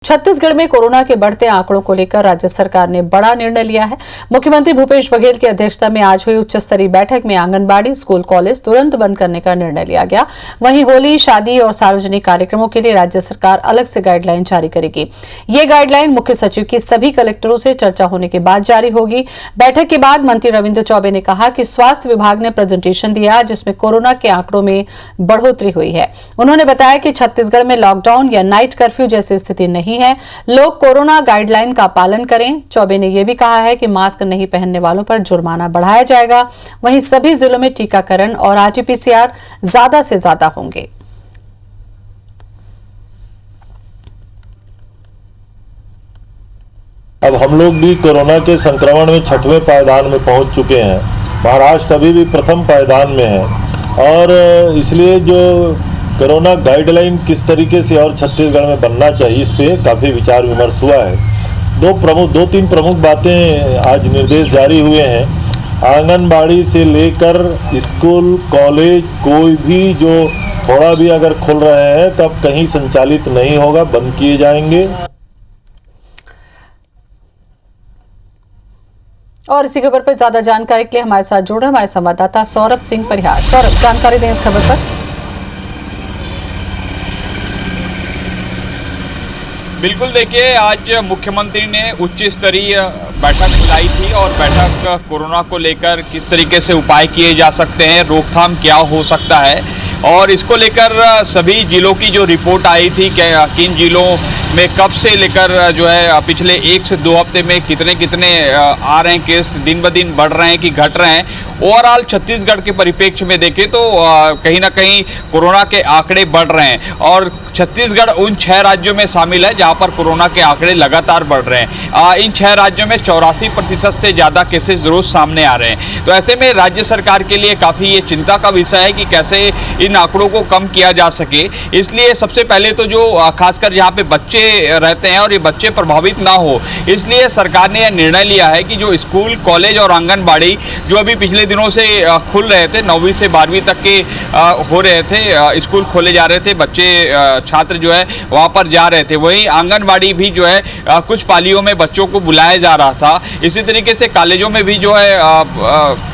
छत्तीसगढ़ में कोरोना के बढ़ते आंकड़ों को लेकर राज्य सरकार ने बड़ा निर्णय लिया है। मुख्यमंत्री भूपेश बघेल की अध्यक्षता में आज हुई उच्च स्तरीय बैठक में आंगनबाड़ी, स्कूल, कॉलेज तुरंत बंद करने का निर्णय लिया गया। वहीं होली, शादी और सार्वजनिक कार्यक्रमों के लिए राज्य सरकार अलग से गाइडलाइन जारी करेगी। ये गाइडलाइन मुख्य सचिव की सभी कलेक्टरों से चर्चा होने के बाद जारी होगी। बैठक के बाद मंत्री रविंद्र चौबे ने कहा कि स्वास्थ्य विभाग ने प्रेजेंटेशन दिया जिसमें कोरोना के आंकड़ों में बढ़ोतरी हुई है। उन्होंने बताया कि छत्तीसगढ़ में लॉकडाउन या नाइट कर्फ्यू जैसी स्थिति नहीं है। लोग कोरोना गाइडलाइन का पालन करें। चौबे ने यह भी कहा है कि मास्क नहीं पहनने वालों पर जुर्माना बढ़ाया जाएगा। वहीं सभी जिलों में टीकाकरण और आरटीपीसीआर ज्यादा से ज्यादा होंगे। अब हम लोग भी कोरोना के संक्रमण में 6वें पायदान में पहुंच चुके हैं। महाराष्ट्र अभी भी प्रथम पायदान में है और इसलिए जो कोरोना गाइडलाइन किस तरीके से और छत्तीसगढ़ में बनना चाहिए, इस पे काफ़ी विचार विमर्श हुआ है। दो तीन प्रमुख बातें आज निर्देश जारी हुए हैं। आंगनबाड़ी से लेकर स्कूल, कॉलेज, कोई भी जो थोड़ा भी अगर खुल रहे हैं तब कहीं संचालित नहीं होगा, बंद किए जाएंगे। और इसी खबर पर ज्यादा जानकारी के लिए हमारे साथ जुड़ रहे हमारे संवाददाता सौरभ सिंह परिहार। सौरभ, जानकारी दें इस खबर पर। बिल्कुल, देखिए आज मुख्यमंत्री ने उच्च स्तरीय बैठक बुलाई थी और बैठक कोरोना को लेकर किस तरीके से उपाय किए जा सकते हैं, रोकथाम क्या हो सकता है और इसको लेकर सभी जिलों की जो रिपोर्ट आई थी कि किन जिलों में कब से लेकर जो है पिछले 1 से 2 हफ्ते में कितने आ रहे हैं केस, दिन ब दिन बढ़ रहे हैं कि घट रहे हैं। ओवरऑल छत्तीसगढ़ के परिप्रेक्ष्य में देखें तो कहीं ना कहीं कोरोना के आंकड़े बढ़ रहे हैं और छत्तीसगढ़ उन 6 राज्यों में शामिल है जहां पर कोरोना के आंकड़े लगातार बढ़ रहे हैं। इन 6 राज्यों में 84% से ज़्यादा केसेस रोज सामने आ रहे हैं। तो ऐसे में राज्य सरकार के लिए काफ़ी ये चिंता का विषय है कि कैसे इन आंकड़ों को कम किया जा सके। इसलिए सबसे पहले तो जो खासकर यहाँ पे बच्चे रहते हैं और ये बच्चे प्रभावित ना हो, इसलिए सरकार ने यह निर्णय लिया है कि जो स्कूल, कॉलेज और आंगनबाड़ी जो अभी पिछले दिनों से खुल रहे थे, 9वीं से 12वीं तक के हो रहे थे, स्कूल खोले जा रहे थे, बच्चे छात्र जो है वहाँ पर जा रहे थे। वहीं आंगनबाड़ी भी जो है कुछ पालियों में बच्चों को बुलाया जा रहा था। इसी तरीके से कॉलेजों में भी जो है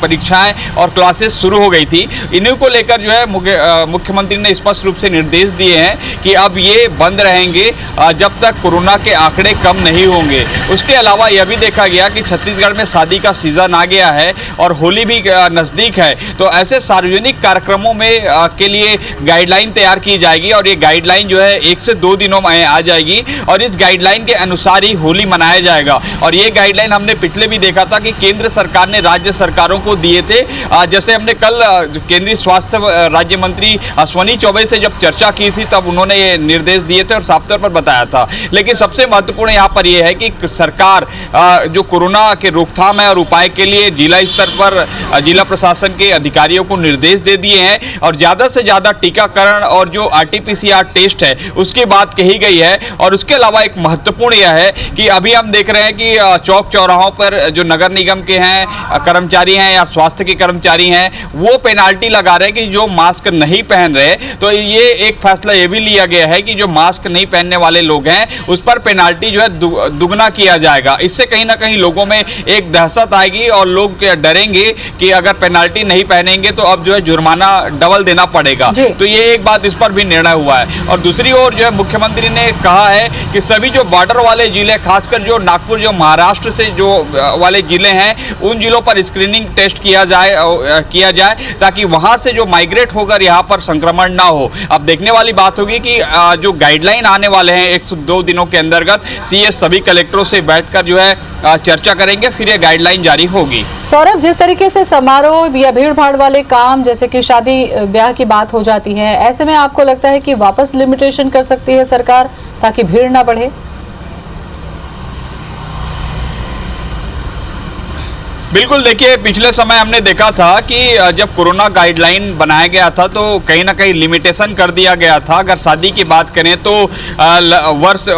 परीक्षाएं और क्लासेस शुरू हो गई थी। इन्हीं को लेकर जो है मुख्यमंत्री ने स्पष्ट रूप से निर्देश दिए हैं कि अब ये बंद रहेंगे जब तक कोरोना के आंकड़े कम नहीं होंगे। उसके अलावा यह भी देखा गया कि छत्तीसगढ़ में शादी का सीजन आ गया है और होली भी नज़दीक है, तो ऐसे सार्वजनिक कार्यक्रमों में के लिए गाइडलाइन तैयार की जाएगी और ये गाइडलाइन जो है 1 से 2 दिनों में आ जाएगी और इस गाइडलाइन के अनुसार ही होली मनाया जाएगा। और ये गाइडलाइन हमने पिछले भी देखा था कि केंद्र सरकार ने राज्य सरकारों को दिए थे। जैसे हमने कल केंद्रीय स्वास्थ्य राज्य मंत्री अश्विनी चौबे से जब चर्चा की थी तब उन्होंने ये निर्देश दिए थे और साफ तौर पर बताया था। लेकिन सबसे महत्वपूर्ण यहाँ पर यह है कि सरकार जो कोरोना के रोकथाम है और उपाय के लिए जिला स्तर पर जिला प्रशासन के अधिकारियों को निर्देश दे दिए हैं और ज़्यादा से ज़्यादा टीकाकरण और जो आरटीपीसीआर टेस्ट है उसकी बात कही गई है। और उसके अलावा एक महत्वपूर्ण यह है कि अभी हम देख रहे हैं कि चौक चौराहों पर जो नगर निगम के हैं कर्मचारी हैं या स्वास्थ्य के कर्मचारी हैं वो पेनाल्टी लगा रहे हैं कि जो मास्क नहीं पहन रहे। तो ये एक फैसला ये भी लिया गया है कि जो मास्क नहीं पहनने वाले लोग हैं उस पर पेनाल्टी जो है दुगना किया जाएगा। इससे कहीं ना कहीं लोगों में एक दहशत आएगी और लोग डरेंगे कि अगर पेनाल्टी नहीं पहनेंगे तो अब जो है जुर्माना डबल देना पड़ेगा। तो ये एक बात, इस पर भी निर्णय हुआ है। और दूसरी ओर जो है मुख्यमंत्री ने कहा है कि सभी जो बॉर्डर वाले जिले, खासकर जो नागपुर, जो महाराष्ट्र से जो वाले जिले हैं उन जिलों पर स्क्रीनिंग टेस्ट किया जाए ताकि वहां से जो माइग्रेट होकर यहाँ पर संक्रमण ना हो। अब देखने वाली बात होगी कि जो गाइडलाइन आने वाले हैं 102 दिनों के अंतर्गत सीएस सभी कलेक्टरों से बैठकर जो है चर्चा करेंगे, फिर ये गाइडलाइन जारी होगी। सौरभ, जिस तरीके से समारोह या भीड़ भाड़ वाले काम जैसे कि शादी ब्याह की बात हो जाती है, ऐसे में आपको लगता है कि वापस लिमिटेशन कर सकती है सरकार ताकि भीड़ ना बढ़े? बिल्कुल, देखिए पिछले समय हमने देखा था कि जब कोरोना गाइडलाइन बनाया गया था तो कहीं ना कहीं लिमिटेशन कर दिया गया था। अगर शादी की बात करें तो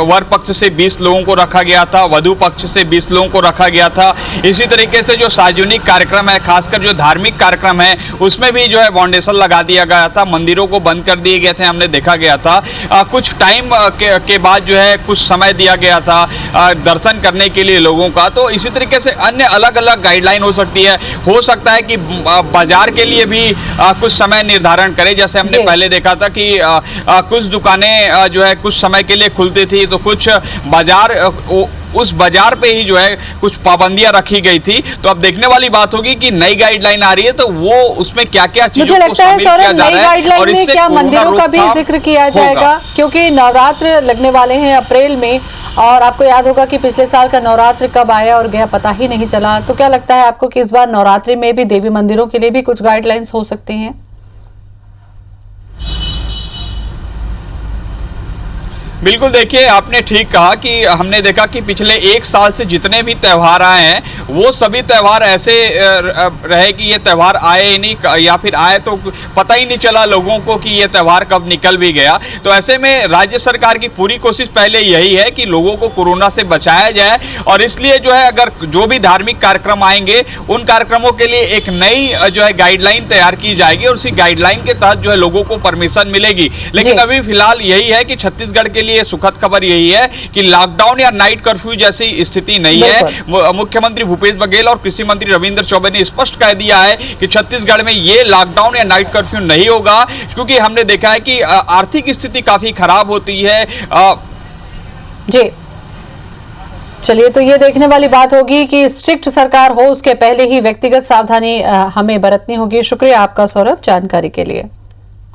वर पक्ष से 20 लोगों को रखा गया था, वधु पक्ष से 20 लोगों को रखा गया था। इसी तरीके से जो सार्वजनिक कार्यक्रम है, खासकर जो धार्मिक कार्यक्रम है, उसमें भी जो है बाउंडेशन लगा दिया गया था, मंदिरों को बंद कर दिए गए थे, हमने देखा गया था। कुछ टाइम के बाद जो है कुछ समय दिया गया था दर्शन करने के लिए लोगों का। तो इसी तरीके से अन्य अलग अलग गाइडलाइन हो सकती है। हो सकता है कि बाजार के लिए भी कुछ समय निर्धारण करें। जैसे हमने पहले देखा था कि कुछ दुकानें जो है कुछ समय के लिए खुलती थी, तो कुछ बाजार उस बाजार पे ही जो है कुछ पाबंदियां रखी गई थी। तो अब देखने वाली बात होगी कि नई गाइडलाइन आ रही है तो वो उसमें क्या क्या चीजों को शामिल किया जा रहा है और इससे क्या मंदिरों का भी जिक्र किया जाएगा, क्योंकि नवरात्र लगने वाले हैं अप्रैल में, और आपको याद होगा कि पिछले साल का नवरात्र कब आया और गया पता ही नहीं चला। तो क्या लगता है आपको कि इस बार नवरात्रि में भी देवी मंदिरों के लिए भी कुछ गाइडलाइंस हो सकती हैं? बिल्कुल, देखिए आपने ठीक कहा कि हमने देखा कि पिछले एक साल से जितने भी त्यौहार आए हैं वो सभी त्यौहार ऐसे रहे कि ये त्यौहार आए ही नहीं, या फिर आए तो पता ही नहीं चला लोगों को कि ये त्यौहार कब निकल भी गया। तो ऐसे में राज्य सरकार की पूरी कोशिश पहले यही है कि लोगों को कोरोना से बचाया जाए, और इसलिए जो है अगर जो भी धार्मिक कार्यक्रम आएंगे उन कार्यक्रमों के लिए एक नई जो है गाइडलाइन तैयार की जाएगी और उसी गाइडलाइन के तहत जो है लोगों को परमिशन मिलेगी। लेकिन अभी फिलहाल यही है कि छत्तीसगढ़ के लिए सुखद खबर यही है कि लॉकडाउन या नाइट कर्फ्यू जैसी स्थिति नहीं है। मुख्यमंत्री भूपेश बघेल और कृषि मंत्री रविंद्र चौबे ने स्पष्ट कह दिया है कि छत्तीसगढ़ में ये लॉकडाउन या नाइट कर्फ्यू नहीं होगा, क्योंकि हमने देखा है कि आर्थिक स्थिति काफी खराब होती है। जी चलिए, तो ये देखने वाली बात होगी कि स्ट्रिक्ट सरकार हो उसके पहले ही व्यक्तिगत सावधानी हमें बरतनी होगी। शुक्रिया आपका सौरभ जानकारी के लिए।